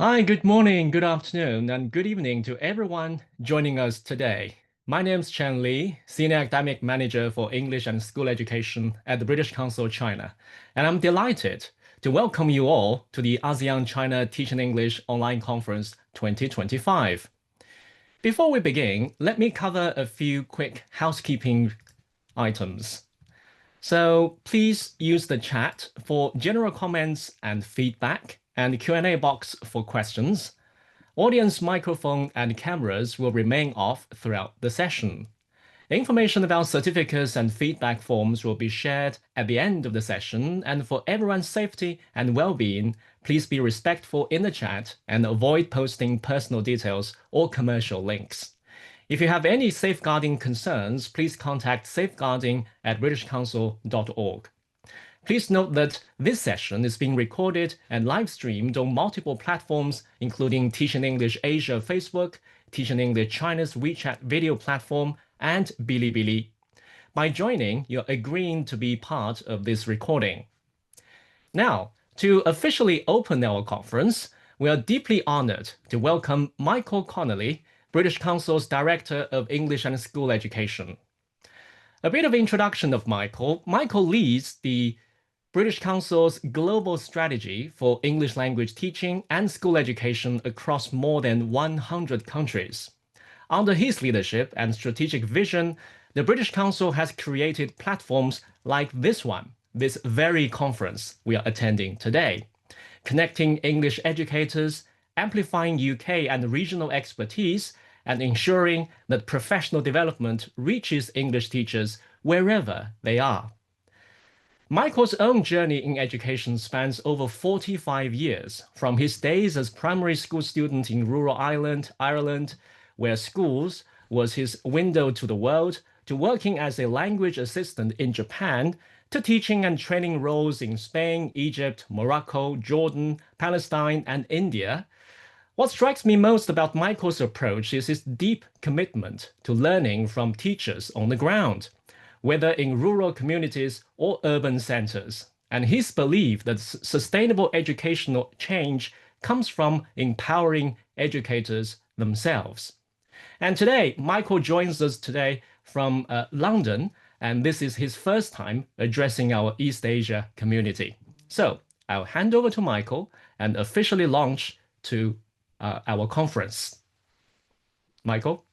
Hi, good morning, good afternoon, and good evening to everyone joining us today. My name is Chen Li, Senior Academic Manager for English and School Education at the British Council China, and I'm delighted to welcome you all to the ASEAN China Teaching English Online Conference 2025. Before we begin, let me cover a few quick housekeeping items. So please use the chat for general comments and feedback and the Q&A box for questions. Audience microphone and cameras will remain off throughout the session. Information about certificates and feedback forms will be shared at the end of the session, and for everyone's safety and well-being, please be respectful in the chat and avoid posting personal details or commercial links. If you have any safeguarding concerns, please contact safeguarding@britishcouncil.org. Please note that this session is being recorded and live streamed on multiple platforms, including Teaching English Asia Facebook, Teaching English China's WeChat video platform, and Bilibili. By joining, you're agreeing to be part of this recording. Now, to officially open our conference, we are deeply honored to welcome Michael Connolly, British Council's Director of English and School Education. A bit of introduction of Michael. Michael leads the British Council's global strategy for English language teaching and school education across more than 100 countries. Under his leadership and strategic vision, the British Council has created platforms like this one, this very conference we are attending today, connecting English educators, amplifying UK and regional expertise, and ensuring that professional development reaches English teachers wherever they are. Michael's own journey in education spans over 45 years, from his days as primary school student in rural Ireland, where schools was his window to the world, to working as a language assistant in Japan, to teaching and training roles in Spain, Egypt, Morocco, Jordan, Palestine, and India. What strikes me most about Michael's approach is his deep commitment to learning from teachers on the ground, whether in rural communities or urban centers, and his belief that sustainable educational change comes from empowering educators themselves. And today, Michael joins us today from London, and this is his first time addressing our East Asia community. So I'll hand over to Michael and officially launch to our conference. Michael?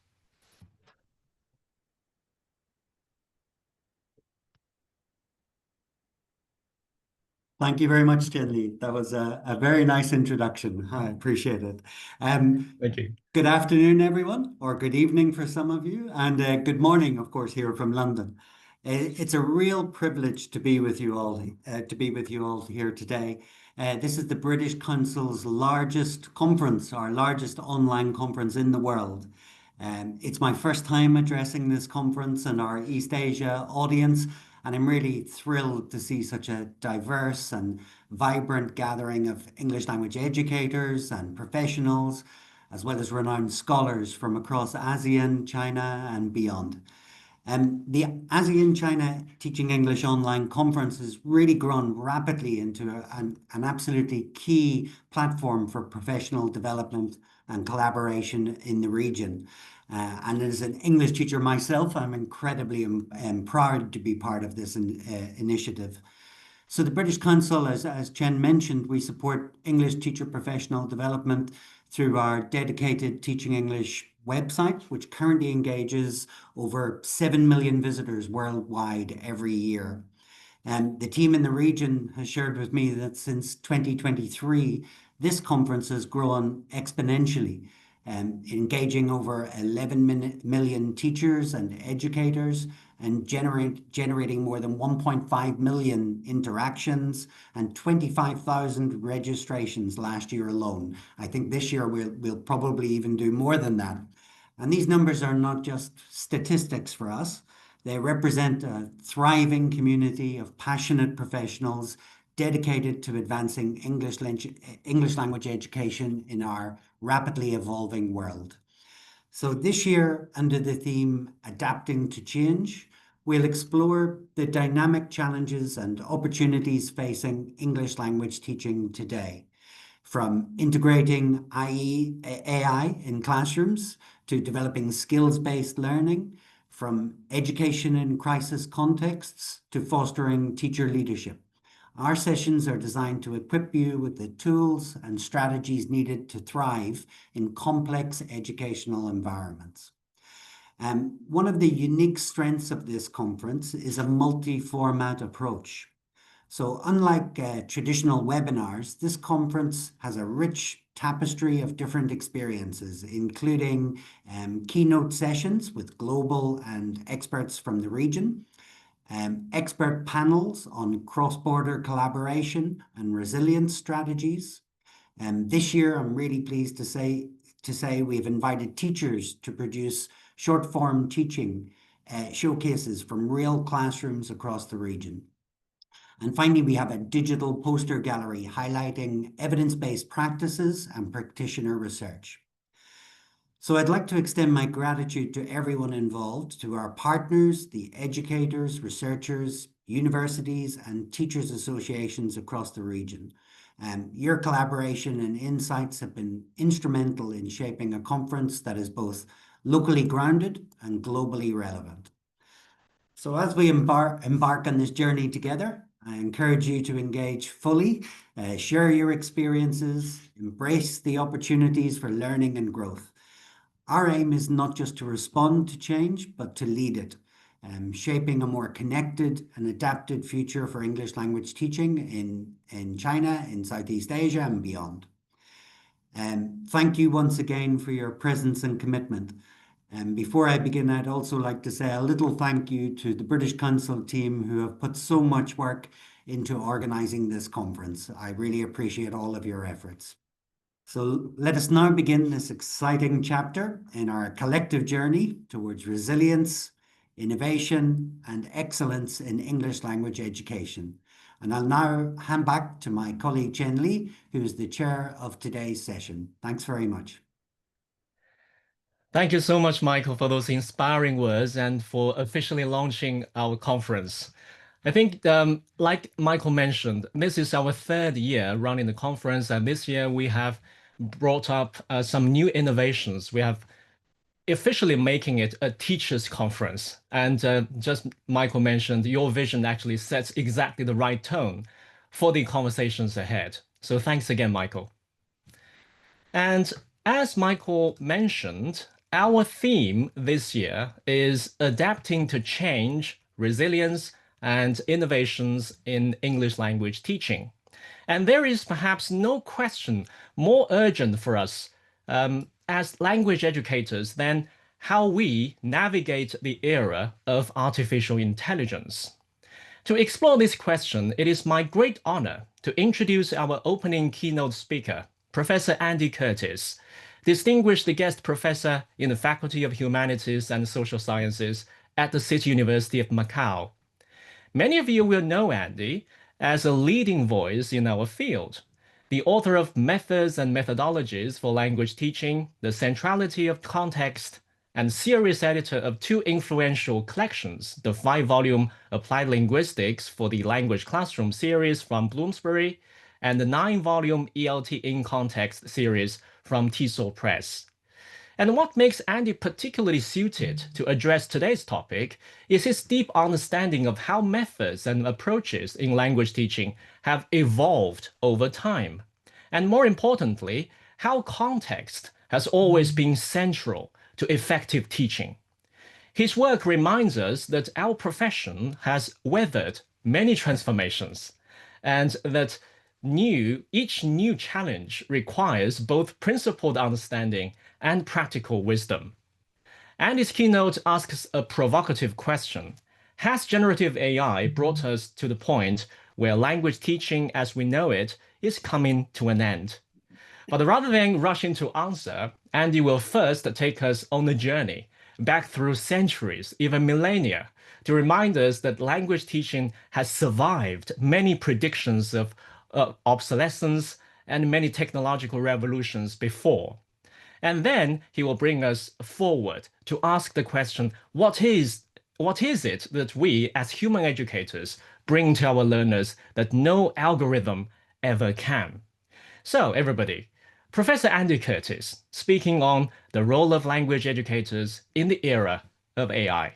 Thank you very much, Chen. That was a very nice introduction. I appreciate it. Thank you. Good afternoon, everyone, or good evening for some of you, and good morning, of course, here from London. It's a real privilege to be with you all, here today. This is the British Council's largest conference, our largest online conference in the world. It's my first time addressing this conference and our East Asia audience, and I'm really thrilled to see such a diverse and vibrant gathering of English language educators and professionals, as well as renowned scholars from across ASEAN, China, and beyond. The ASEAN China Teaching English Online Conference has really grown rapidly into an absolutely key platform for professional development and collaboration in the region. And as an English teacher myself, I'm incredibly proud to be part of this initiative. So the British Council, as Chen mentioned, we support English teacher professional development through our dedicated Teaching English website, which currently engages over 7 million visitors worldwide every year. And the team in the region has shared with me that since 2023, this conference has grown exponentially, engaging over 11 million teachers and educators and generating more than 1.5 million interactions and 25,000 registrations last year alone. I think this year we'll probably even do more than that. And these numbers are not just statistics for us. They represent a thriving community of passionate professionals dedicated to advancing English language education in our rapidly evolving world. So this year, under the theme Adapting to Change, we'll explore the dynamic challenges and opportunities facing English language teaching today. from integrating AI in classrooms to developing skills-based learning, from education in crisis contexts to fostering teacher leadership. Our sessions are designed to equip you with the tools and strategies needed to thrive in complex educational environments. One of the unique strengths of this conference is a multi-format approach. So unlike traditional webinars, this conference has a rich tapestry of different experiences, including keynote sessions with global and experts from the region, expert panels on cross-border collaboration and resilience strategies. This year, I'm really pleased to say we've invited teachers to produce short-form teaching showcases from real classrooms across the region. And finally, we have a digital poster gallery highlighting evidence-based practices and practitioner research. So I'd like to extend my gratitude to everyone involved, to our partners, the educators, researchers, universities, and teachers' associations across the region. Your collaboration and insights have been instrumental in shaping a conference that is both locally grounded and globally relevant. So as we embark on this journey together, I encourage you to engage fully, share your experiences, embrace the opportunities for learning and growth. Our aim is not just to respond to change, but to lead it, shaping a more connected and adapted future for English language teaching in China, in Southeast Asia, and beyond. Thank you once again for your presence and commitment. And before I begin, I'd also like to say a little thank you to the British Council team who have put so much work into organising this conference. I really appreciate all of your efforts. So let us now begin this exciting chapter in our collective journey towards resilience, innovation, and excellence in English language education. And I'll now hand back to my colleague Chen Li, who is the chair of today's session. Thanks very much. Thank you so much, Michael, for those inspiring words and for officially launching our conference. I think, like Michael mentioned, this is our third year running the conference, and this year we have brought up some new innovations. We have officially making it a teachers' conference. And just Michael mentioned, your vision actually sets exactly the right tone for the conversations ahead. So thanks again, Michael. And as Michael mentioned, our theme this year is adapting to change, resilience, and innovations in English language teaching. And there is perhaps no question more urgent for us as language educators than how we navigate the era of artificial intelligence. To explore this question, it is my great honor to introduce our opening keynote speaker, Professor Andy Curtis, distinguished guest professor in the Faculty of Humanities and Social Sciences at the City University of Macau. Many of you will know Andy as a leading voice in our field, the author of Methods and Methodologies for Language Teaching, The Centrality of Context, and series editor of two influential collections, the 5-volume Applied Linguistics for the Language Classroom series from Bloomsbury, and the 9-volume ELT in Context series from TESOL Press. And what makes Andy particularly suited to address today's topic is his deep understanding of how methods and approaches in language teaching have evolved over time. And more importantly, how context has always been central to effective teaching. His work reminds us that our profession has weathered many transformations, and that each new challenge requires both principled understanding and practical wisdom. And his keynote asks a provocative question. Has generative AI brought us to the point where language teaching as we know it is coming to an end? But rather than rush into answer, Andy will first take us on a journey back through centuries, even millennia, to remind us that language teaching has survived many predictions of obsolescence and many technological revolutions before. And then he will bring us forward to ask the question, what is it that we as human educators bring to our learners that no algorithm ever can? So, everybody, Professor Andy Curtis speaking on the role of language educators in the era of AI.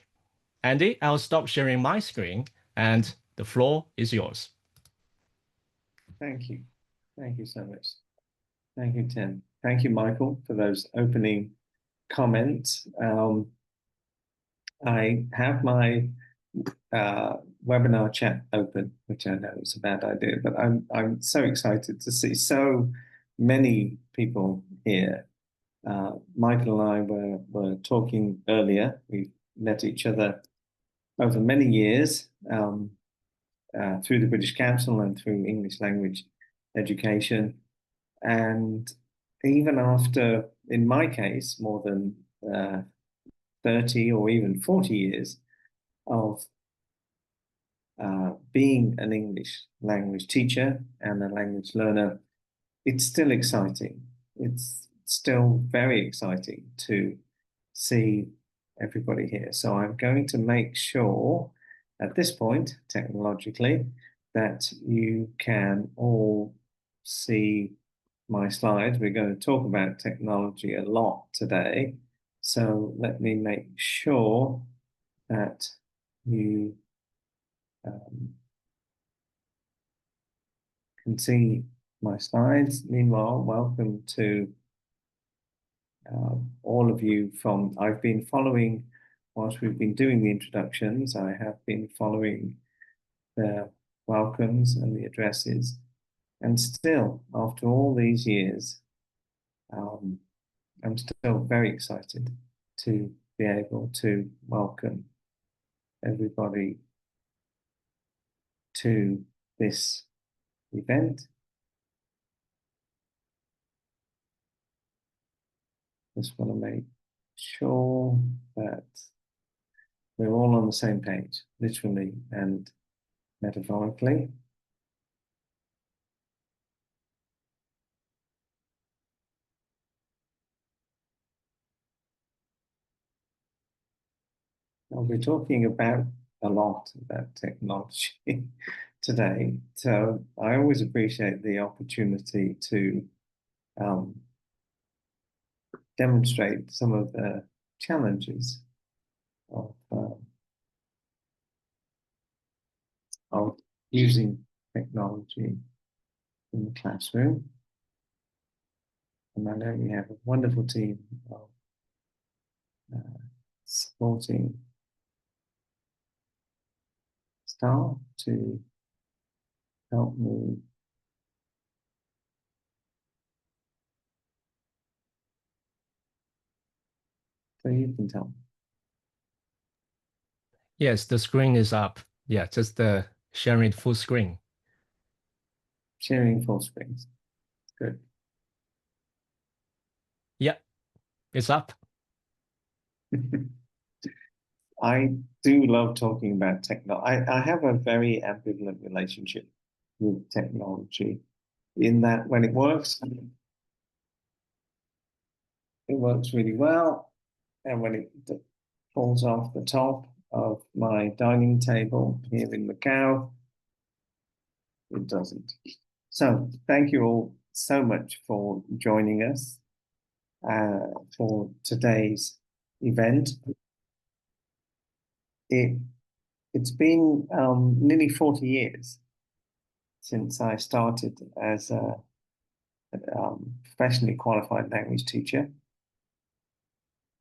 Andy, I'll stop sharing my screen and the floor is yours. Thank you. Thank you so much. Thank you, Tim. Thank you, Michael, for those opening comments. I have my webinar chat open, which I know is a bad idea, but I'm so excited to see so many people here. Michael and I were talking earlier. We met each other over many years through the British Council and through English language education. And even after, in my case, more than 30 or even 40 years of being an English language teacher and a language learner, it's still exciting. It's still very exciting to see everybody here. So I'm going to make sure at this point, technologically, that you can all see my slides. We're going to talk about technology a lot today. So let me make sure that you can see my slides. Meanwhile, welcome to all of you from, I've been following, whilst we've been doing the introductions, I have been following the welcomes and the addresses. And still, after all these years, I'm still very excited to be able to welcome everybody to this event. Just want to make sure that we're all on the same page, literally and metaphorically. I'll be talking about a lot about technology today. So I always appreciate the opportunity to demonstrate some of the challenges of using technology in the classroom. And I know we have a wonderful team of supporting staff to help me so you can tell. Yes, the screen is up. Yeah, just sharing it full screen. Sharing full screens. Good. Yeah, it's up. I do love talking about technology. I have a very ambivalent relationship with technology in that when it works really well. And when it falls off the top of my dining table here in Macau, it doesn't. So thank you all so much for joining us for today's event. It's been nearly 40 years since I started as a professionally qualified language teacher.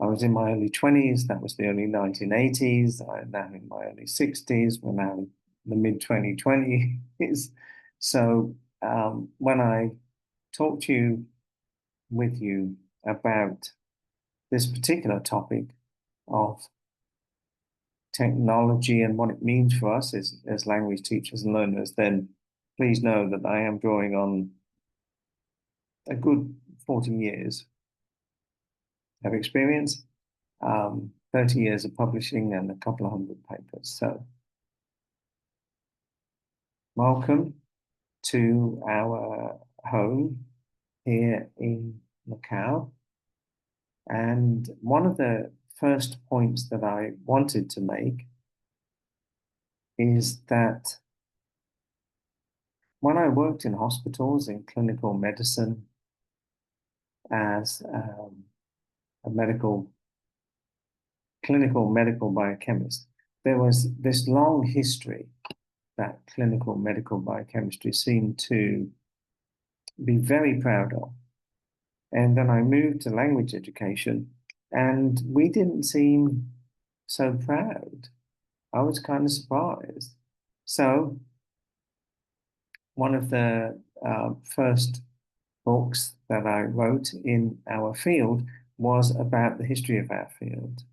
I was in my early 20s, that was the early 1980s. I'm now in my early 60s, we're now in the mid-2020s. So when I talk to you with you about this particular topic of technology and what it means for us as language teachers and learners, then please know that I am drawing on a good 40 years of experience, 30 years of publishing and a couple of hundred papers. So welcome to our home here in Macau. And one of the first points that I wanted to make is that when I worked in hospitals in clinical medicine as a clinical medical biochemist, there was this long history that clinical medical biochemistry seemed to be very proud of. And then I moved to language education, and we didn't seem so proud. I was kind of surprised. So one of the first books that I wrote in our field was about the history of our field.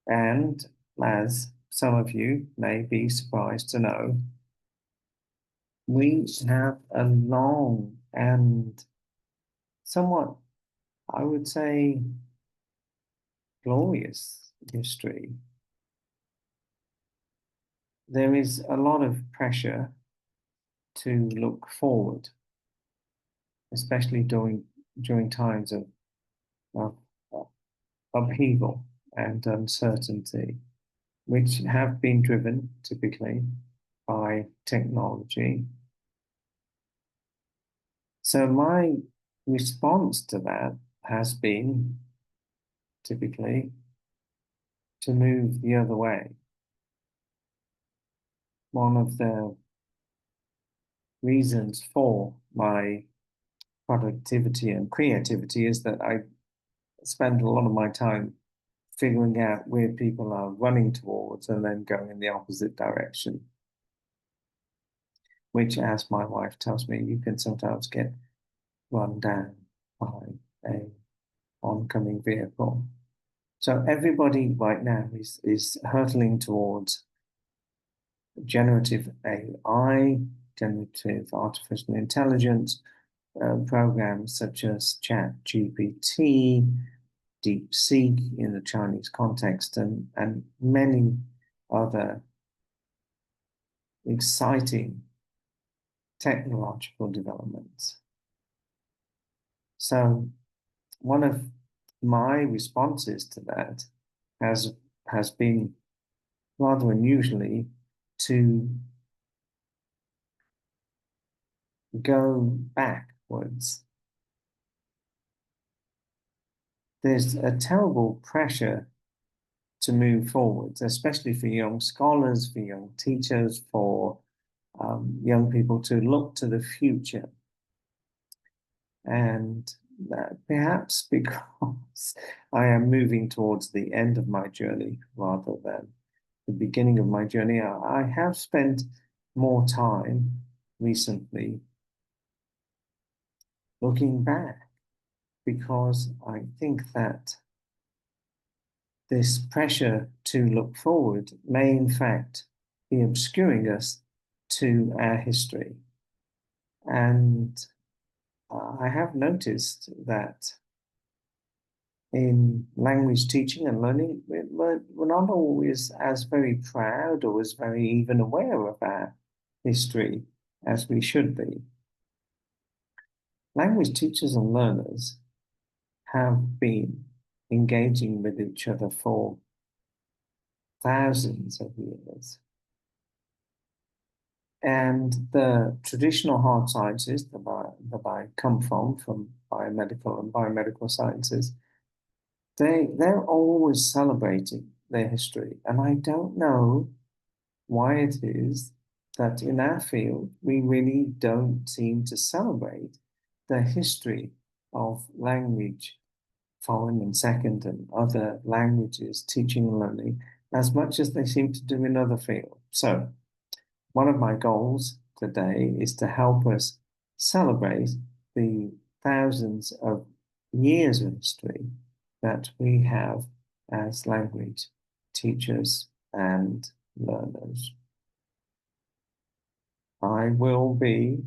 And as some of you may be surprised to know, we have a long and somewhat, I would say, glorious history. There is a lot of pressure to look forward, especially during times of upheaval and uncertainty, which have been driven typically by technology. So my response to that has been typically to move the other way. One of the reasons for my productivity and creativity is that I spend a lot of my time figuring out where people are running towards and then going in the opposite direction, which, as my wife tells me, you can sometimes get run down by a oncoming vehicle. So everybody right now is hurtling towards generative AI, generative artificial intelligence, programs such as ChatGPT, DeepSeek in the Chinese context, and many other exciting technological developments. So one of my responses to that has been rather unusually to go backwards. There's a terrible pressure to move forwards, especially for young scholars, for young teachers, for young people to look to the future. And perhaps because I am moving towards the end of my journey rather than the beginning of my journey, I have spent more time recently looking back, because I think that this pressure to look forward may in fact be obscuring us to our history. And I have noticed that in language teaching and learning, we're not always as very proud or as very even aware of our history as we should be. Language teachers and learners have been engaging with each other for thousands of years. And the traditional hard sciences that I come from biomedical and biomedical sciences, they're always celebrating their history. And I don't know why it is that in our field, we really don't seem to celebrate the history of language, foreign and second and other languages, teaching and learning, as much as they seem to do in other fields. So one of my goals today is to help us celebrate the thousands of years of history that we have as language teachers and learners. I will be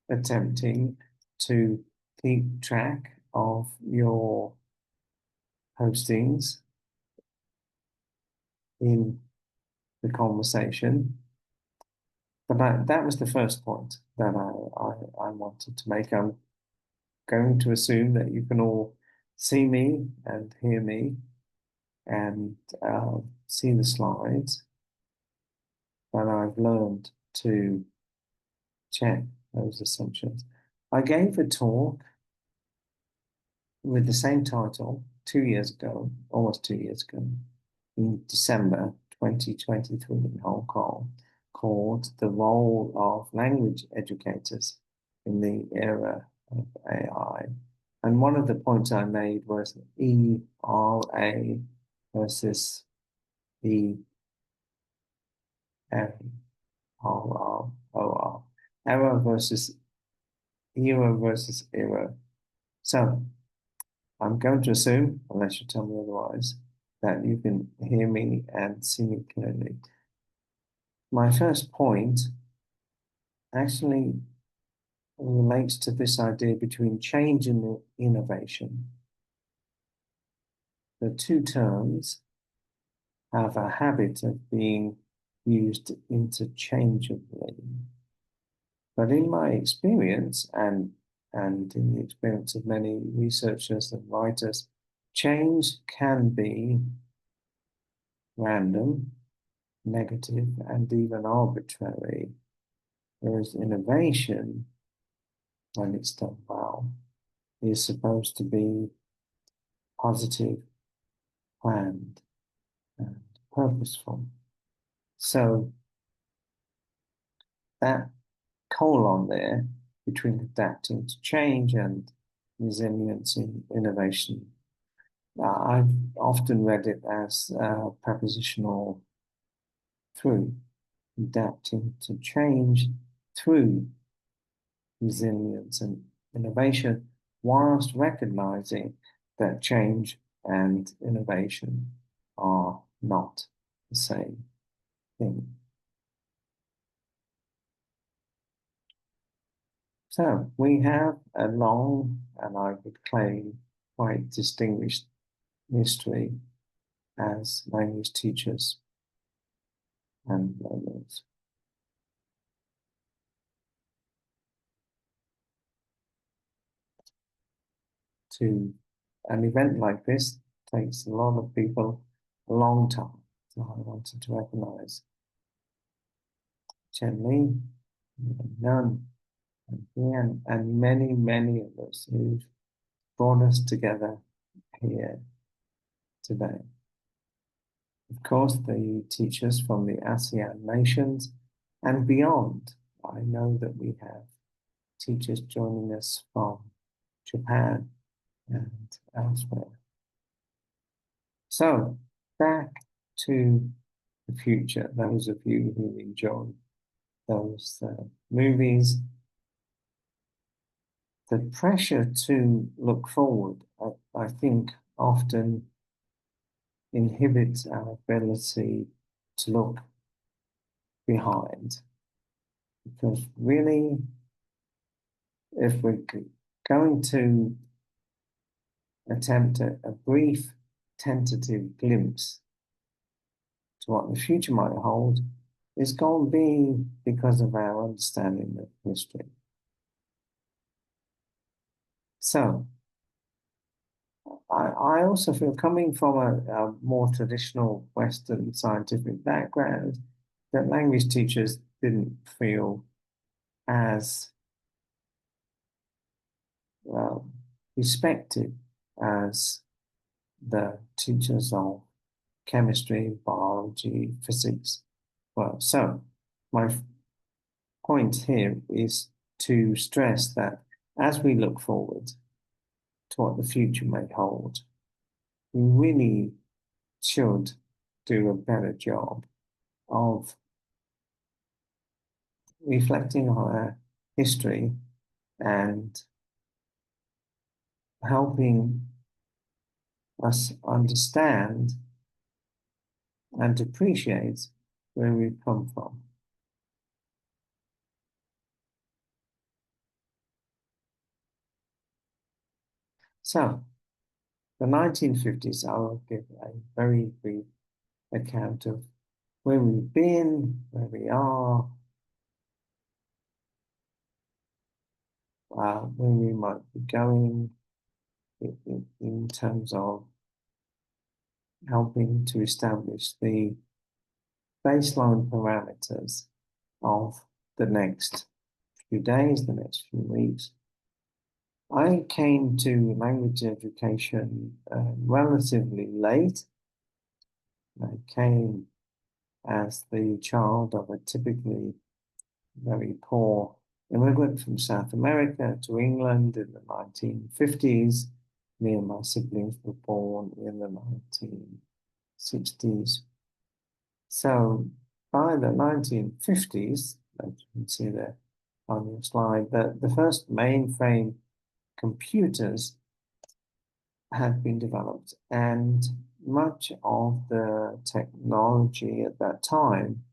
attempting to keep track of your postings in the conversation. But that was the first point that I wanted to make. I'm going to assume that you can all see me and hear me and see the slides. But I've learned to check those assumptions. I gave a talk with the same title 2 years ago, almost 2 years ago, in December 2023 in Hong Kong, called The Role of Language Educators in the Era of AI. And one of the points I made was ERA versus ERA. RROR, error versus era. So I'm going to assume, unless you tell me otherwise, that you can hear me and see me clearly. My first point actually relates to this idea between change and innovation. The two terms have a habit of being used interchangeably. But in my experience, and in the experience of many researchers and writers, change can be random, negative, and even arbitrary, whereas innovation, when it's done well, is supposed to be positive, planned, and purposeful. So that colon there between adapting to change and resilience in innovation, I've often read it as prepositional through, adapting to change through resilience and innovation, whilst recognizing that change and innovation are not the same thing. So we have a long, and I would claim quite distinguished history as language teachers and learners. To an event like this takes a lot of people a long time. So I wanted to recognize Chen Li, Nan, and Ian, and many, many of us who've brought us together here today. Of course, the teachers from the ASEAN nations and beyond. I know that we have teachers joining us from Japan and elsewhere. So, back to the future, those of you who enjoy those movies, the pressure to look forward, I think, often inhibits our ability to look behind. Because really, if we're going to attempt a brief, tentative glimpse to what the future might hold, it's going to be because of our understanding of history. So, I also feel, coming from a more traditional Western scientific background, that language teachers didn't feel as respected as the teachers of chemistry, biology, physics. Well, so my point here is to stress that as we look forward to what the future may hold, we really should do a better job of reflecting on our history and helping us understand and appreciate where we've come from. So, the 1950s, I will give a very brief account of where we've been, where we are, where we might be going in terms of helping to establish the baseline parameters of the next few days, the next few weeks. I came to language education relatively late. I came as the child of a typically very poor immigrant from South America to England in the 1950s. Me and my siblings were born in the 1960s. So by the 1950s, as you can see there on your slide, the first mainframe computers had been developed, and much of the technology at that time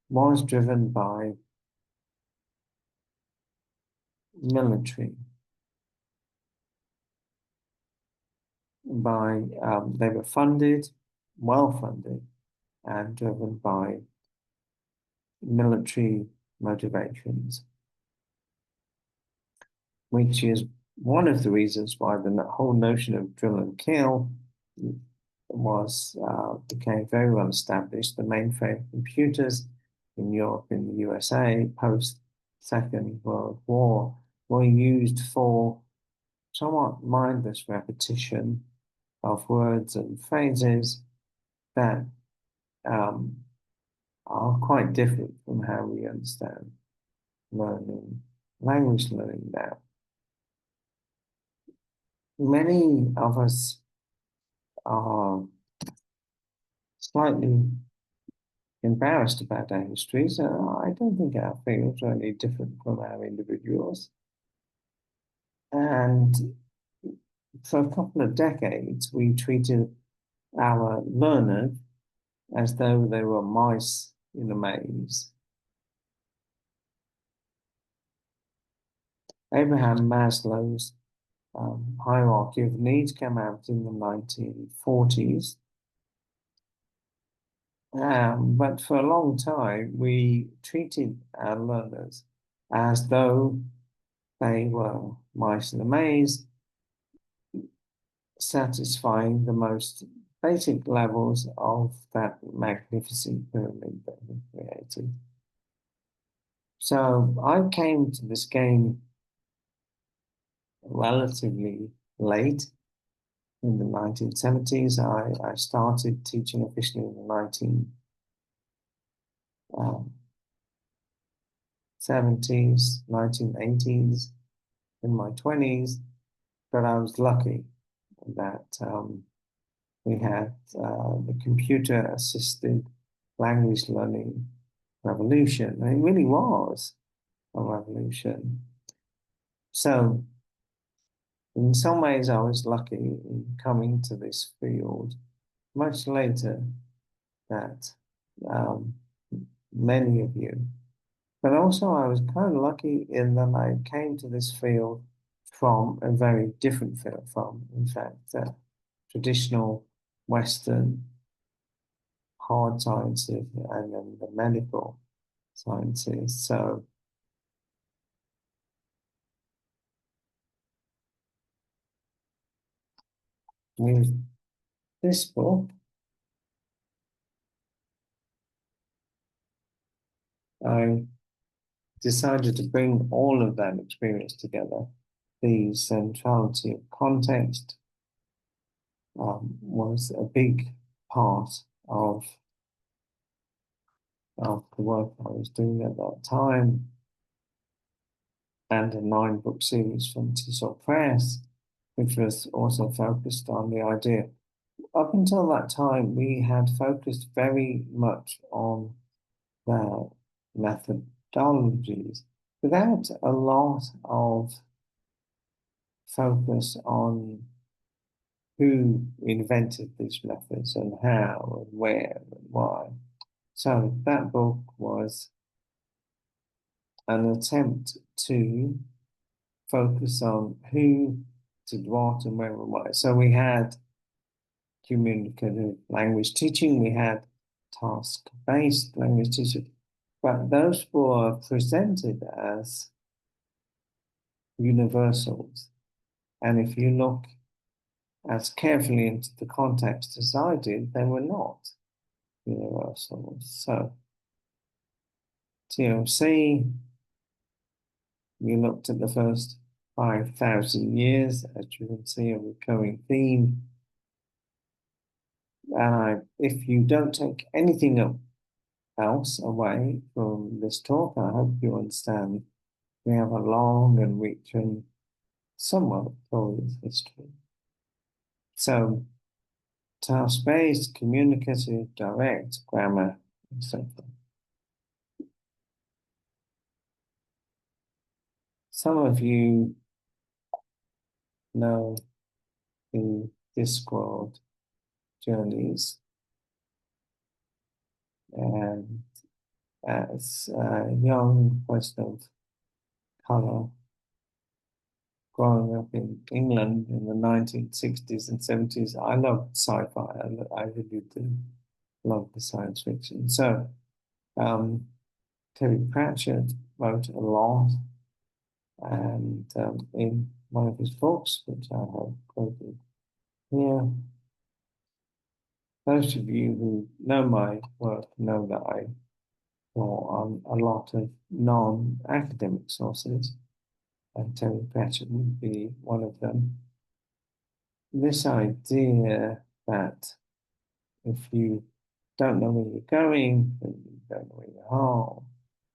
was driven by military. They were funded, well funded, and driven by military motivations, which is one of the reasons why the whole notion of drill and kill became very well established. The mainframe computers in Europe, in the USA, post Second World War, were used for somewhat mindless repetition of words and phrases that are quite different from how we understand language learning now. Many of us are slightly embarrassed about our histories. I don't think our fields are any different from our individuals. And for a couple of decades, we treated our learners as though they were mice in a maze. Abraham Maslow's hierarchy of needs came out in the 1940s. But for a long time, we treated our learners as though they were mice in a maze, satisfying the most basic levels of that magnificent pyramid that we created. So I came to this game relatively late in the 1970s. I started teaching officially in the 1970s, 1980s, in my 20s, but I was lucky that we had the computer-assisted language learning revolution. And it really was a revolution. So in some ways, I was lucky in coming to this field much later than many of you. But also, I was kind of lucky in that I came to this field from a very different field from, in fact, traditional Western hard sciences and then the medical sciences. So with this book, I decided to bring all of that experience together. The centrality of context was a big part of the work I was doing at that time, and a 9-book series from Tissot Press, which was also focused on the idea. Up until that time, we had focused very much on the methodologies without a lot of focus on who invented these methods and how and where and why. So that book was an attempt to focus on who did what and where and why. So we had communicative language teaching, we had task-based language teaching, but those were presented as universals. And if you look as carefully into the context as I did, they were not universals. So TOC we looked at the first 5,000 years, as you can see, a recurring theme. If you don't take anything else away from this talk, I hope you understand we have a long and rich and somewhat glorious history. So, task-based, communicative, direct, grammar, etc. Some of you know the Discworld journeys, and as a young person of colour, growing up in England in the 1960s and 70s, I loved sci-fi. I really did love the science fiction. So, Terry Pratchett wrote a lot, and in one of his books, which I have quoted here, those of you who know my work know that I draw on a lot of non-academic sources, and Terry Pratchett would be one of them. This idea that if you don't know where you're going, then you don't know where you are.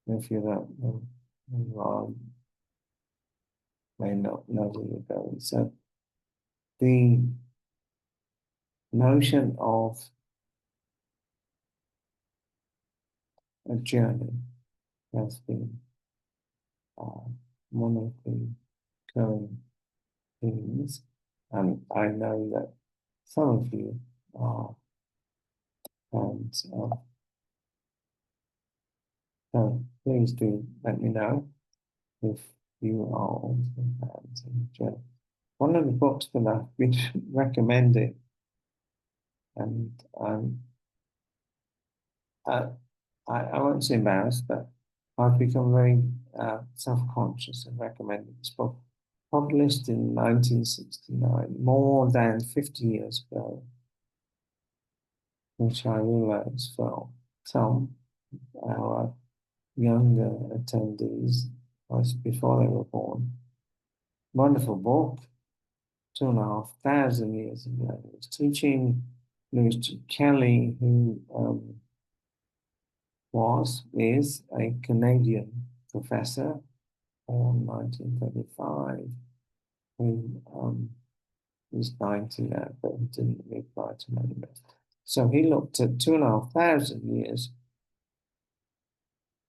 And if you don't know where you are, you may not know where you're going. So the notion of a journey has been one of the current themes, and I know that some of you are fans of. So please do let me know if you are also fans of the journey. One of the books that I've been recommending, and I won't say embarrassed, but I've become very self-conscious of recommending this book, published in 1969, more than 50 years ago, which I realize for some our younger attendees was before they were born. Wonderful book, 2,500 years of language teaching. Lewis G. Kelly, who is a Canadian professor born 1935, who was 90 now, but he didn't reply to many emails. So he looked at 2,500 years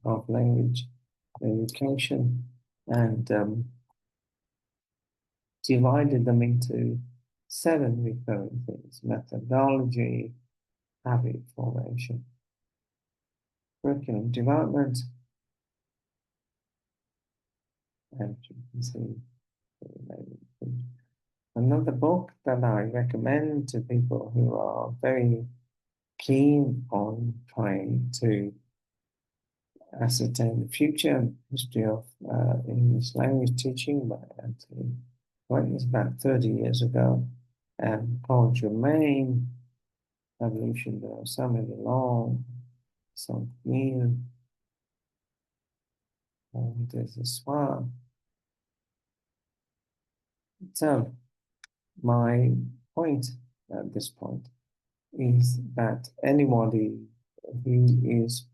of language education and divided them into 7 recurring things: methodology, habit formation, curriculum development, and you can see another book that I recommend to people who are very keen on trying to ascertain the future history of English language teaching by Anthony White, was about 30 years ago, and Paul Germain, Evolution de Samuel Long, Some Neil, and there's a swan. So my point at this point is that anybody who is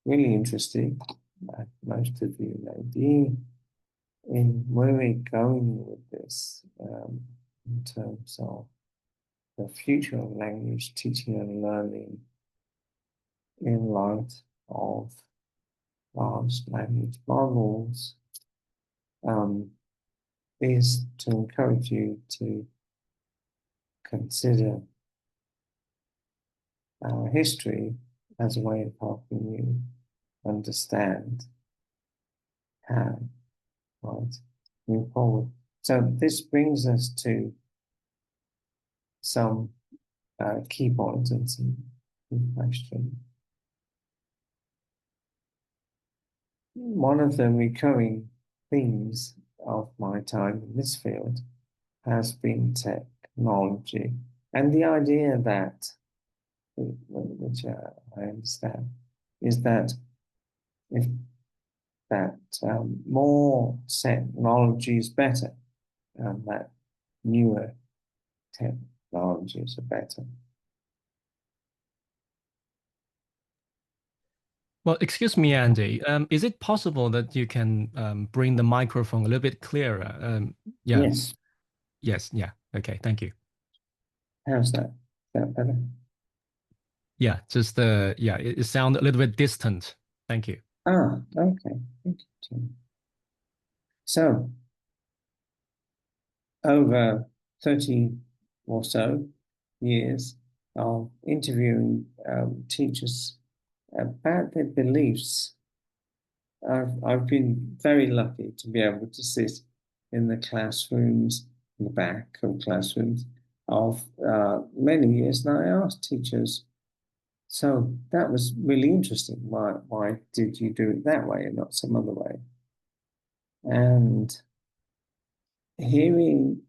really interested, like most of you may be, in where we're going with this in terms of the future of language teaching and learning in light of large language models, is to encourage you to consider our history as a way of helping you understand how, right, move forward. So this brings us to some key points and some key questions. One of the recurring themes of my time in this field has been technology, and the idea that, which I understand, is that if that more technology is better, and that newer technologies are better. Well, excuse me, Andy. Is it possible that you can bring the microphone a little bit clearer? Yeah. Yes. Yes. Yeah. Okay. Thank you. How's that? Is that better? Yeah. Just yeah. It sounded a little bit distant. Thank you. Ah, okay. Thank you, Tim. So, over 30 or so years of interviewing teachers about their beliefs, I've been very lucky to be able to sit in the classrooms, in the back of classrooms of many years, and I asked teachers, so that was really interesting. Why did you do it that way and not some other way? And hearing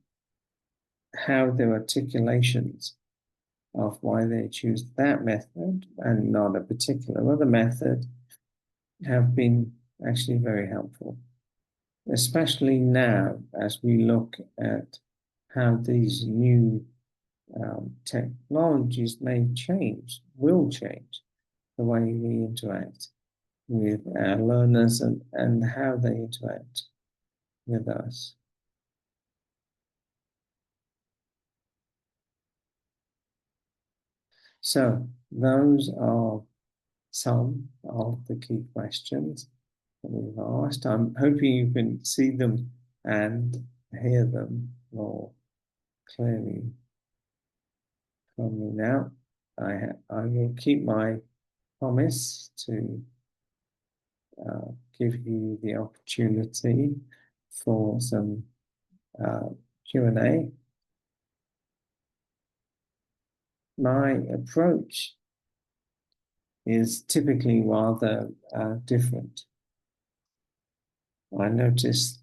how their articulations of why they choose that method and not a particular other method have been actually very helpful, especially now as we look at how these new technologies may change, will change the way we interact with our learners and how they interact with us. So those are some of the key questions that we've asked. I'm hoping you can see them and hear them more clearly from me now. I will keep my promise to give you the opportunity for some Q&A. My approach is typically rather different. I notice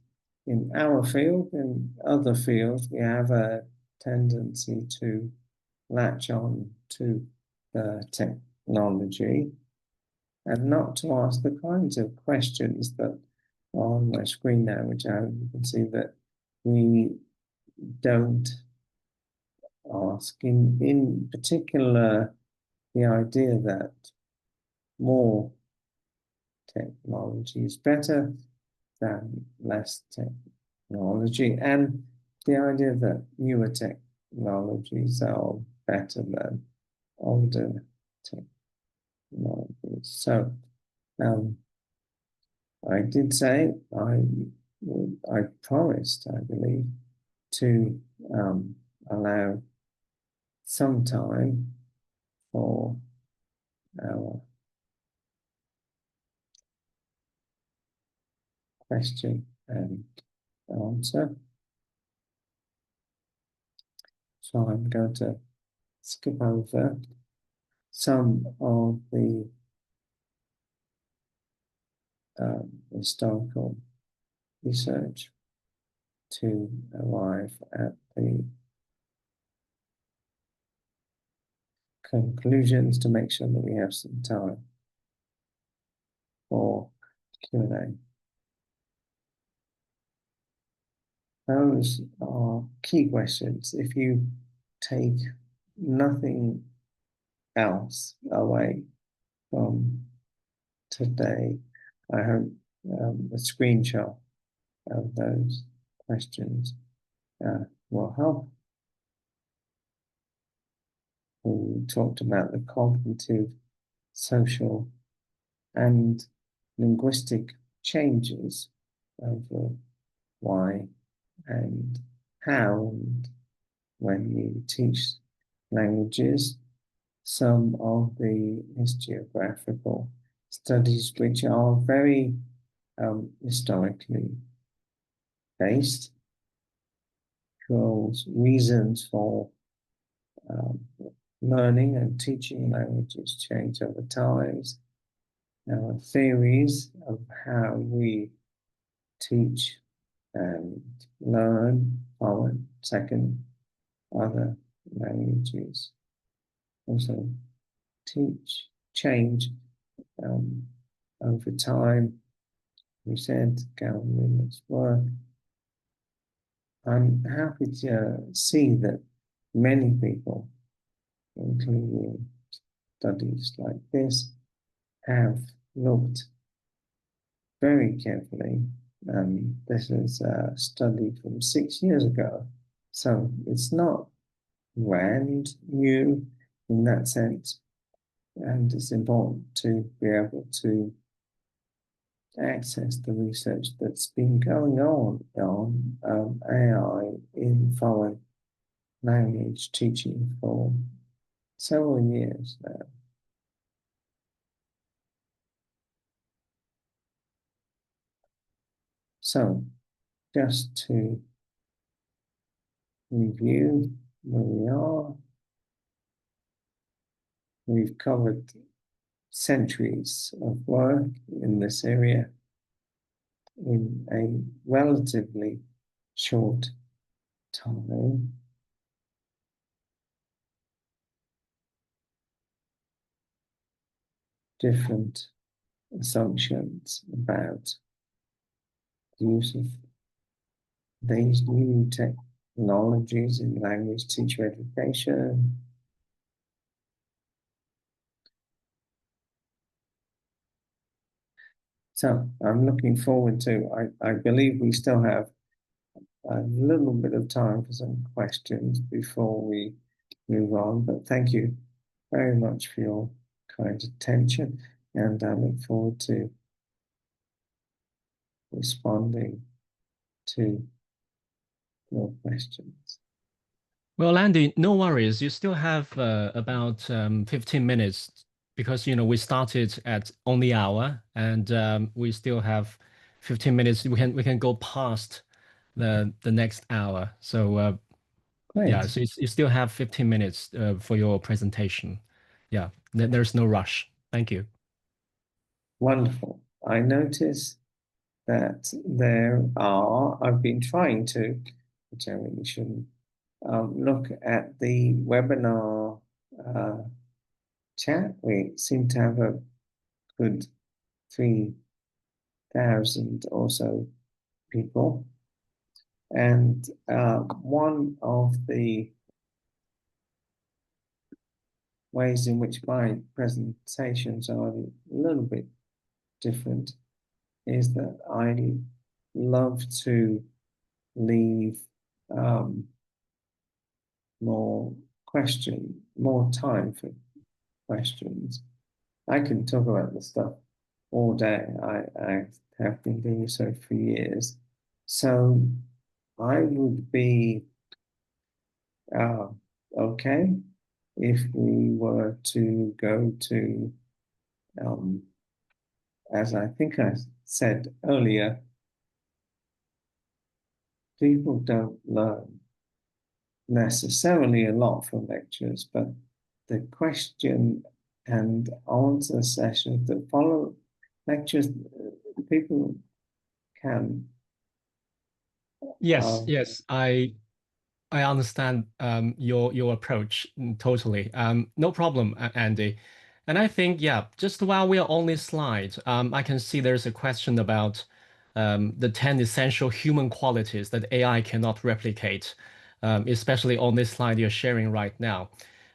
in our field and other fields, we have a tendency to latch on to the technology and not to ask the kinds of questions that are on my screen now, which you can see that we don't ask. In particular, the idea that more technology is better than less technology, and the idea that newer technologies are better than older technologies. So I did say I promised, I believe, to allow some time for our question and answer. So I'm going to skip over some of the historical research to arrive at the conclusions to make sure that we have some time for Q&A. Those are key questions. If you take nothing else away from today, I hope a screenshot of those questions will help. We talked about the cognitive, social, and linguistic changes of why and how and when you teach languages. Some of the historiographical studies which are very historically based, shows reasons for learning and teaching languages change over time. Theories of how we teach and learn foreign, second, other languages. Also teach, change over time, we said government's work. I'm happy to see that many people, including studies like this, have looked very carefully. This is a study from 6 years ago, so it's not brand new in that sense, and it's important to be able to access the research that's been going on AI in foreign language teaching for several years now. So, just to review where we are, we've covered centuries of work in this area in a relatively short time. Different assumptions about the use of these new technologies in language teacher education. So I'm looking forward to, I believe we still have a little bit of time for some questions before we move on, but thank you very much for your kind attention, and I look forward to responding to your questions. Well, Andy, no worries. You still have about 15 minutes because, we started at on the hour, and we still have 15 minutes. We can go past the next hour. So Great. yeah, so you still have 15 minutes for your presentation. Yeah, there's no rush. Thank you. Wonderful. I notice that I've been trying to, which I really shouldn't, look at the webinar chat. We seem to have a good 3,000 or so people. And one of the ways in which my presentations are a little bit different is that I love to leave more time for questions. I can talk about this stuff all day. I have been doing so for years. So I would be okay if we were to go to, as I think I said earlier, people don't learn necessarily a lot from lectures, but the question and answer sessions that follow lectures, people can. Yes, yes, I understand your approach totally. No problem, Andy. And I think, yeah, just while we are on this slide, I can see there's a question about the 10 essential human qualities that AI cannot replicate, especially on this slide you're sharing right now.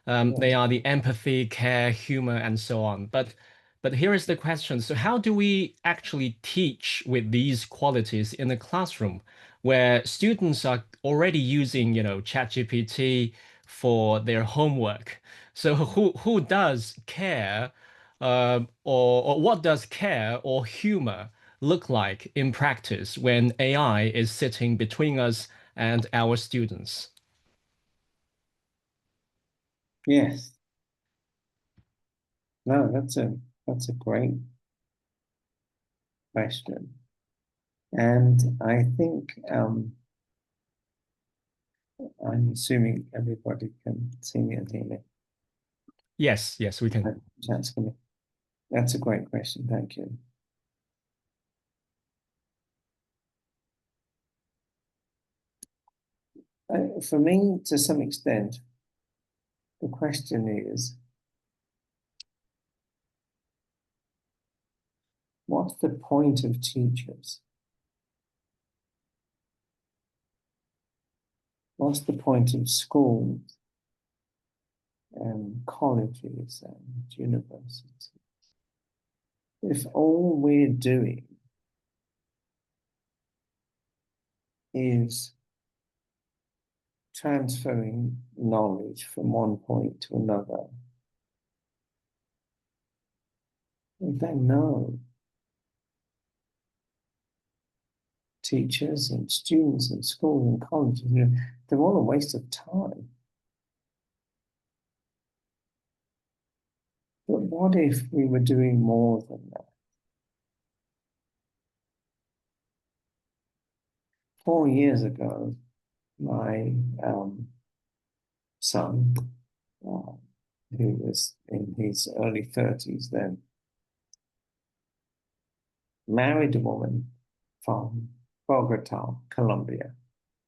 They are the empathy, care, humor, and so on. But here is the question. So how do we actually teach with these qualities in the classroom where students are already using, ChatGPT for their homework? So who does care, or what does care or humor look like in practice when AI is sitting between us and our students? Yes. No, that's a great question. And I think I'm assuming everybody can see me and hear me. Yes, we can. That's a great question. Thank you. For me, to some extent, the question is, what's the point of teachers? What's the point of schools and colleges and universities if all we're doing is transferring knowledge from one point to another? Then no. Teachers and students and schools and colleges, they're all a waste of time. But what if we were doing more than that? 4 years ago, my son, who was in his early 30s then, married a woman from Bogota, Colombia.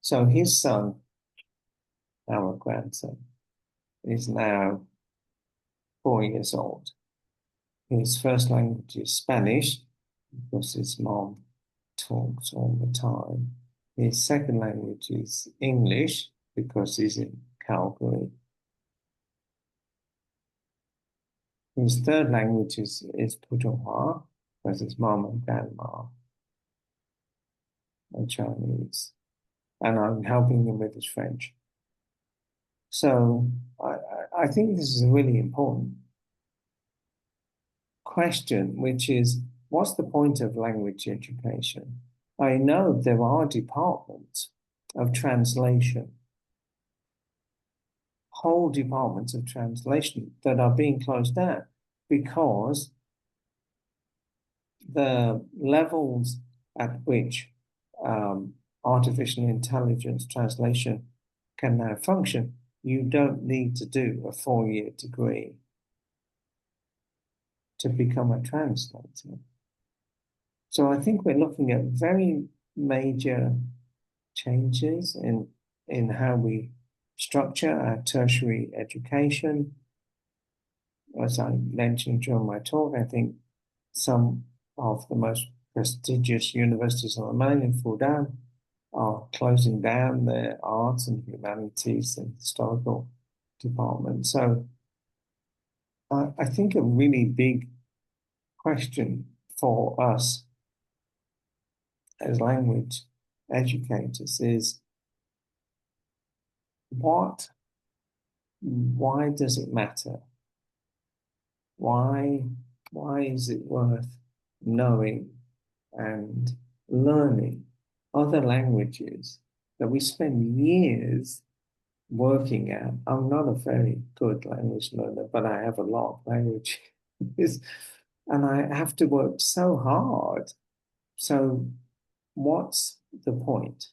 So his son, our grandson, is now 4 years old. His first language is Spanish, because his mom talks all the time. His second language is English, because he's in Calgary. His third language is Putonghua, because his mom and grandma are Chinese. And I'm helping him with his French. So I think this is a really important question, which is, what's the point of language education? I know there are departments of translation, whole departments of translation that are being closed down because the levels at which artificial intelligence translation can now function, you don't need to do a 4-year degree to become a translator. So I think we're looking at very major changes in how we structure our tertiary education. As I mentioned during my talk, I think some of the most prestigious universities on the mainland, Fudan, are closing down their arts and humanities and historical departments. So I think a really big question for us as language educators is why does it matter? Why is it worth knowing and learning other languages that we spend years working at? I'm not a very good language learner, but I have a lot of languages and I have to work so hard. So what's the point?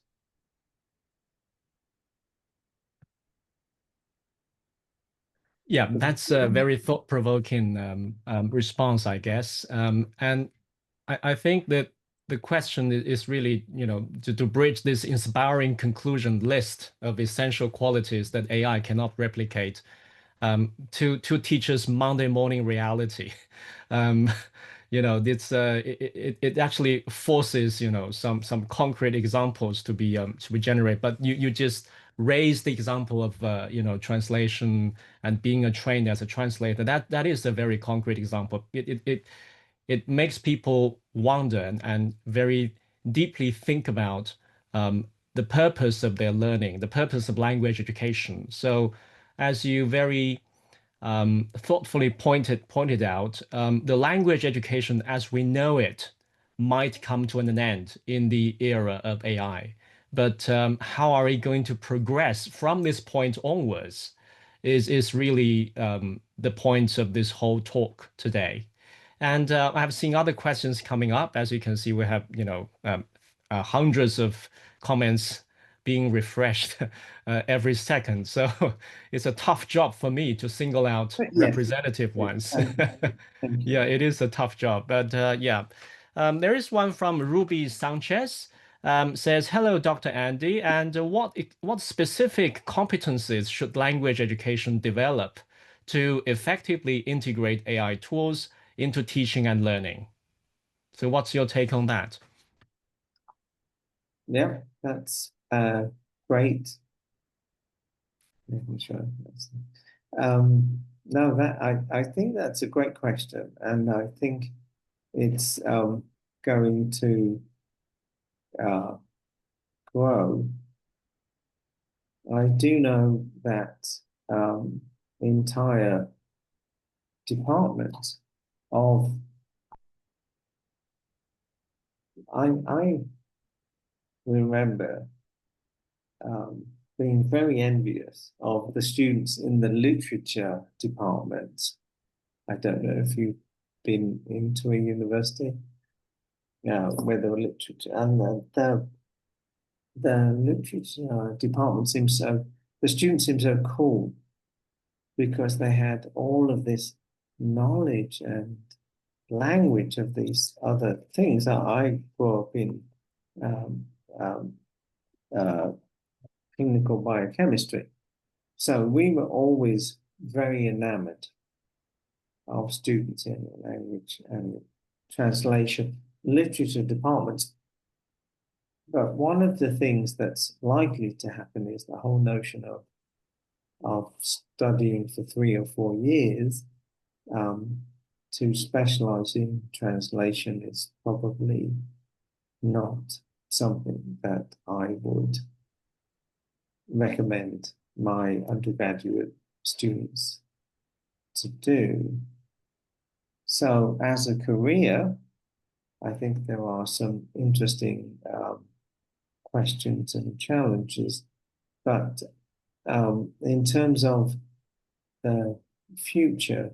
Yeah, that's a very thought-provoking response, I guess. And I think that the question is really, to bridge this inspiring conclusion list of essential qualities that AI cannot replicate to teachers' Monday morning reality. It actually forces, some concrete examples to be generated. But you just raised the example of translation and being trained as a translator. That is a very concrete example. It makes people wonder and very deeply think about the purpose of their learning, the purpose of language education. So, as you very thoughtfully pointed out, the language education as we know it might come to an end in the era of AI. But how are we going to progress from this point onwards is really the point of this whole talk today. And I have seen other questions coming up. As you can see, we have hundreds of comments being refreshed every second. So it's a tough job for me to single out representative ones. Yeah, it is a tough job. But yeah, there is one from Ruby Sanchez. Says, hello, Dr. Andy, and what specific competencies should language education develop to effectively integrate AI tools into teaching and learning? So what's your take on that? Yeah, that's great. Making sure that's, no, that I think that's a great question, and I think it's going to grow. I do know that entire department of I remember being very envious of the students in the literature department. I don't know if you've been into a university, where the literature and the literature department seems so, the students seem so cool because they had all of this knowledge and language of these other things. I grew up in clinical biochemistry. So we were always very enamored of students in the language and translation literature departments. But one of the things that's likely to happen is the whole notion of studying for 3 or 4 years to specialize in translation is probably not something that I would recommend my undergraduate students to do. So as a career, I think there are some interesting questions and challenges, but in terms of the future,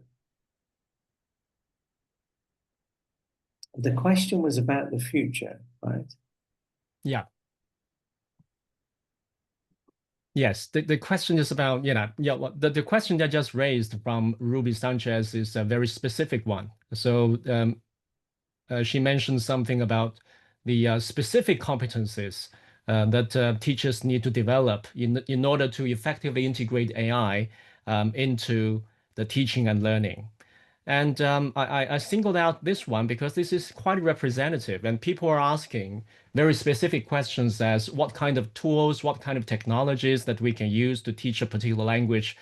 the question was about the future, right? Yeah. Yes, the question is about, the question that just raised from Ruby Sanchez is a very specific one. So she mentioned something about the specific competencies that teachers need to develop in order to effectively integrate AI into the teaching and learning. And I singled out this one because this is quite representative, and people are asking very specific questions as what kind of tools, what kind of technologies that we can use to teach a particular language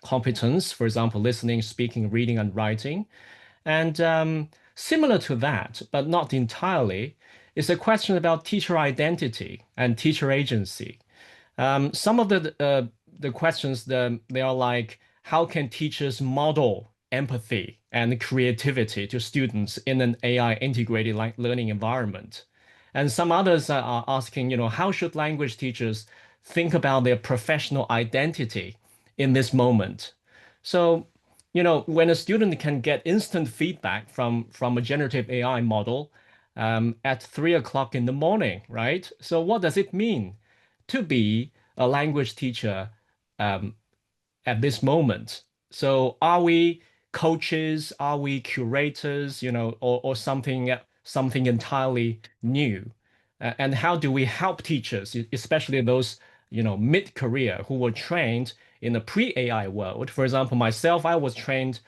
competence, for example, listening, speaking, reading, and writing. And similar to that, but not entirely, is a question about teacher identity and teacher agency. Some of the questions, they are like, how can teachers model empathy and creativity to students in an AI integrated learning environment? And some others are asking, how should language teachers think about their professional identity in this moment? So, when a student can get instant feedback from a generative AI model at 3 o'clock in the morning, right? So what does it mean to be a language teacher at this moment? So are we coaches? Are we curators? Or something entirely new? And how do we help teachers, especially those mid-career who were trained in a pre-AI world? For example, myself, I was trained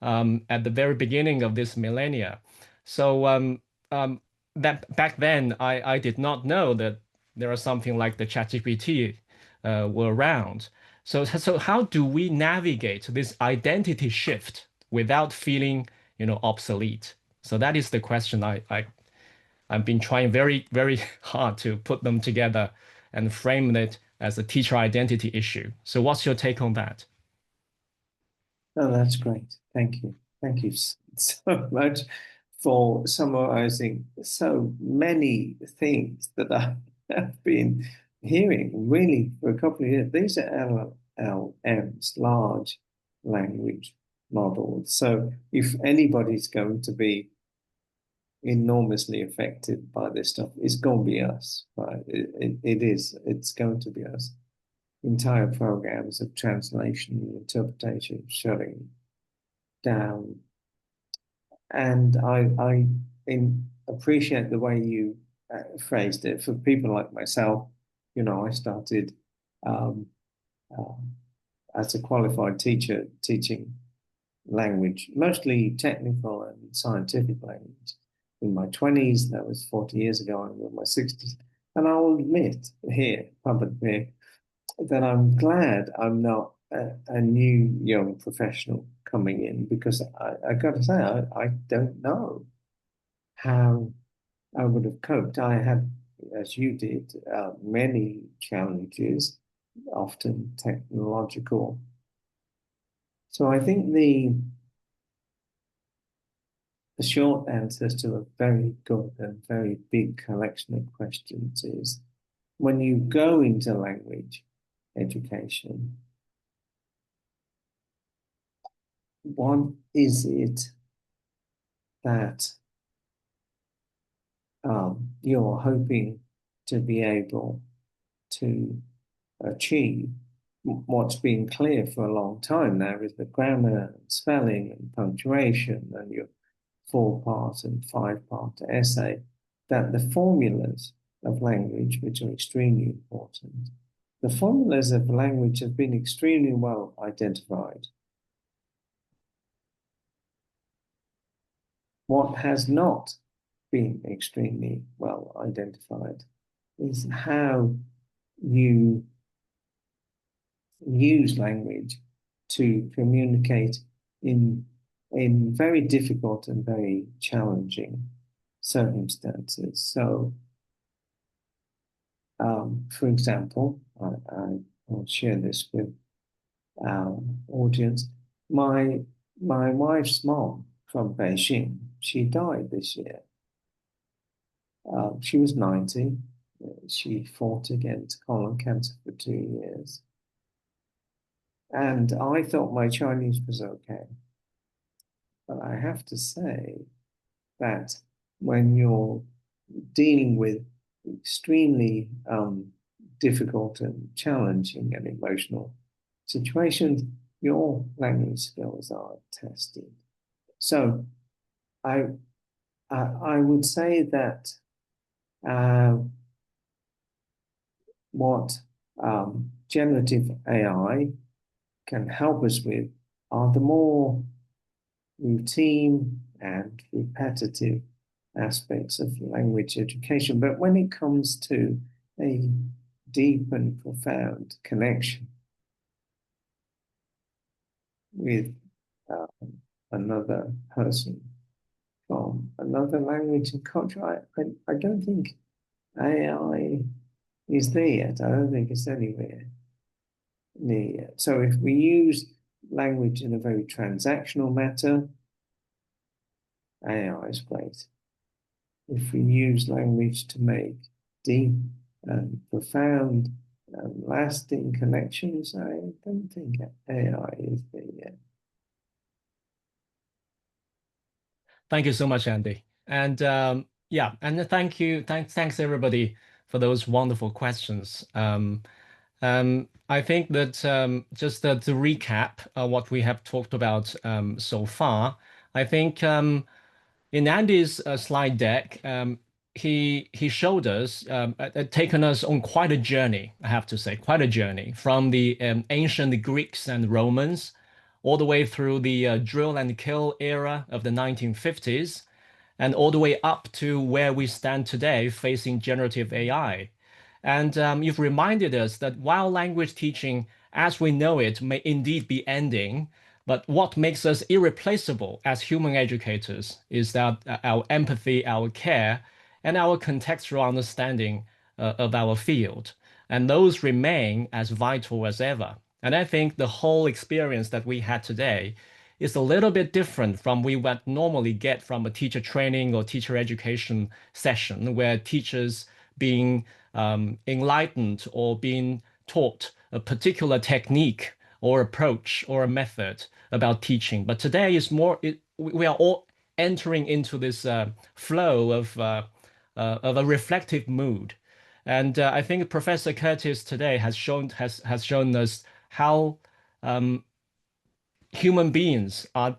at the very beginning of this millennia. So that back then, I did not know that there are something like the ChatGPT were around. So how do we navigate this identity shift without feeling, obsolete? So that is the question I've been trying very, very hard to put them together and frame it as a teacher identity issue. So what's your take on that? Oh, that's great. Thank you. Thank you so much for summarizing so many things that I have been hearing really for a couple of years. These are LLMs, large language models. So if anybody's going to be enormously affected by this stuff, it's going to be us, right? It is. It's going to be us. Entire programs of translation and interpretation shutting down. And I appreciate the way you phrased it. For people like myself, I started as a qualified teacher teaching language, mostly technical and scientific language, in my 20s. That was 40 years ago. I'm in my 60s. And I'll admit here publicly that I'm glad I'm not a new young professional coming in, because I got to say, I don't know how I would have coped. I had, as you did, many challenges, often technological. So I think the short answer to a very good and very big collection of questions is, when you go into language education, what is it that you're hoping to be able to achieve? What's been clear for a long time now is that grammar and spelling and punctuation and your 4-part and 5-part essay, that the formulas of language, which are extremely important, the formulas of language have been extremely well identified. What has not been extremely well identified is how you use language to communicate in very difficult and very challenging circumstances. So, for example, I'll share this with our audience. My wife's mom from Beijing, she died this year. She was 90. She fought against colon cancer for 2 years. And I thought my Chinese was okay. But I have to say that when you're dealing with extremely difficult and challenging and emotional situations, your language skills are tested. So I would say that what generative AI can help us with are the more routine and repetitive aspects of language education. But when it comes to a deep and profound connection with another person from another language and culture, I don't think AI is there yet. I don't think it's anywhere near yet. So if we use language in a very transactional matter, AI is great. If we use language to make deep and profound and lasting connections, I don't think AI is there yet. Thank you so much, Andy. And yeah, and thanks everybody for those wonderful questions. I think that just to recap what we have talked about so far, I think in Andy's slide deck, he showed us, taken us on quite a journey, I have to say, quite a journey from the ancient Greeks and Romans all the way through the drill and kill era of the 1950s and all the way up to where we stand today facing generative AI. And you've reminded us that while language teaching as we know it may indeed be ending, but what makes us irreplaceable as human educators is that our empathy, our care, and our contextual understanding of our field. And those remain as vital as ever. And I think the whole experience that we had today is a little bit different from we would normally get from a teacher training or teacher education session where teachers being enlightened or being taught a particular technique or approach or a method about teaching. But today is more, we are all entering into this flow of a reflective mood. And I think Professor Curtis today has shown us how human beings are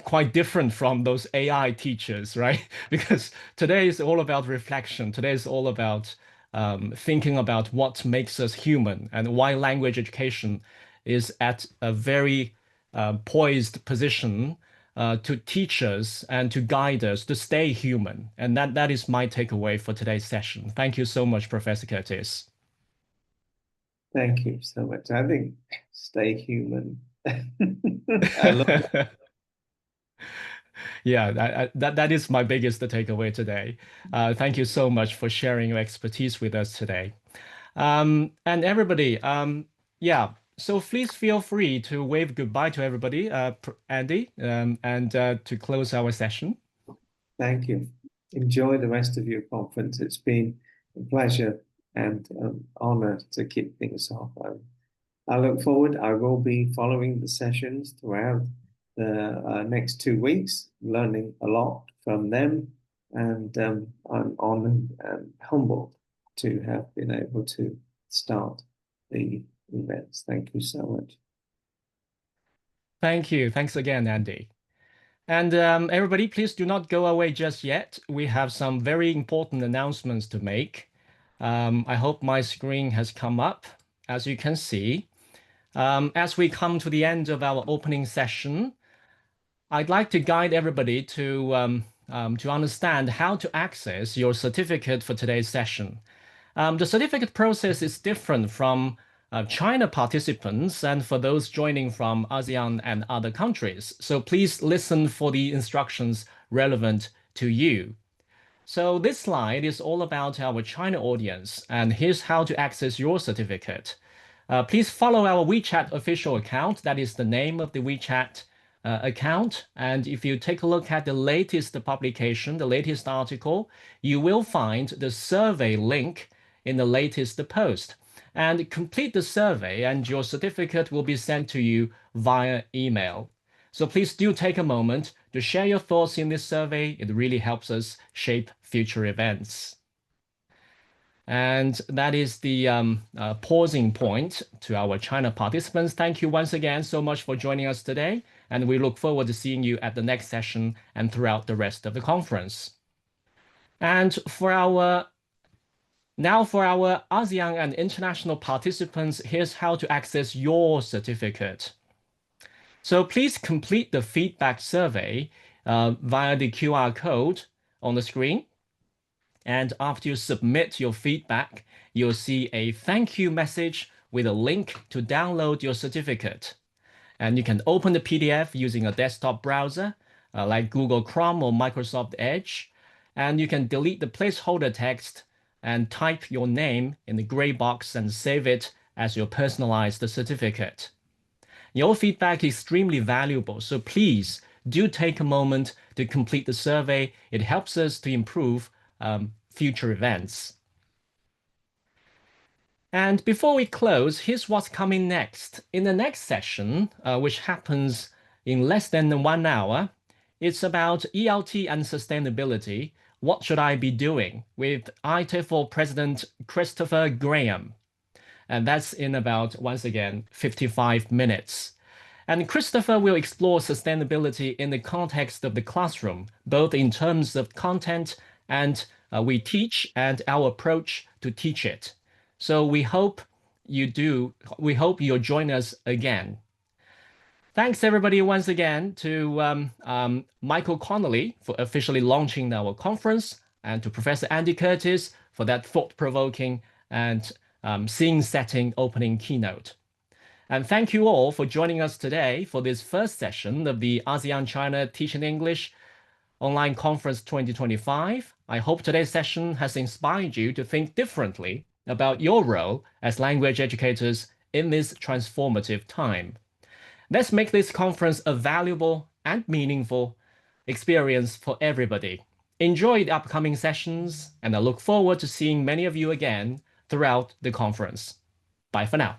quite different from those AI teachers, right? Because today is all about reflection. Today is all about thinking about what makes us human and why language education is at a very poised position to teach us and to guide us to stay human. And that is my takeaway for today's session. Thank you so much, Professor Curtis. Thank you so much. I think stay human. I love it. Yeah, that is my biggest takeaway today. Thank you so much for sharing your expertise with us today. And everybody, yeah, so please feel free to wave goodbye to everybody, Andy, and to close our session. Thank you. Enjoy the rest of your conference. It's been a pleasure and an honor to kick things off. I look forward. I will be following the sessions throughout the next 2 weeks, learning a lot from them, and I'm honored and humbled to have been able to start the events. Thank you so much. Thank you. Thanks again, Andy. And everybody, please do not go away just yet. We have some very important announcements to make. I hope my screen has come up. As you can see, as we come to the end of our opening session, I'd like to guide everybody to understand how to access your certificate for today's session. The certificate process is different from China participants and for those joining from ASEAN and other countries. So please listen for the instructions relevant to you. So this slide is all about our China audience, and here's how to access your certificate. Please follow our WeChat official account. That is the name of the WeChat account. And if you take a look at the latest publication, the latest article, you will find the survey link in the latest post. And complete the survey and your certificate will be sent to you via email. So please do take a moment to share your thoughts in this survey. It really helps us shape future events. And that is the pausing point to our China participants. Thank you once again so much for joining us today. And we look forward to seeing you at the next session and throughout the rest of the conference. And now for our ASEAN and international participants, here's how to access your certificate. So please complete the feedback survey via the QR code on the screen. And after you submit your feedback, you'll see a thank you message with a link to download your certificate. And you can open the PDF using a desktop browser like Google Chrome or Microsoft Edge. And you can delete the placeholder text and type your name in the gray box and save it as your personalized certificate. Your feedback is extremely valuable, so please do take a moment to complete the survey. It helps us to improve future events. And before we close, here's what's coming next. In the next session, which happens in less than 1 hour, it's about ELT and sustainability. What should I be doing? With ITIFL President Christopher Graham. And that's in about, once again, 55 minutes. And Christopher will explore sustainability in the context of the classroom, both in terms of content and we teach and our approach to teach it. So we hope you'll join us again. Thanks everybody once again to Michael Connolly for officially launching our conference, and to Professor Andy Curtis for that thought-provoking and scene-setting opening keynote. And thank you all for joining us today for this first session of the ASEAN China Teaching English Online Conference 2025. I hope today's session has inspired you to think differently about your role as language educators in this transformative time. Let's make this conference a valuable and meaningful experience for everybody. Enjoy the upcoming sessions, and I look forward to seeing many of you again throughout the conference. Bye for now.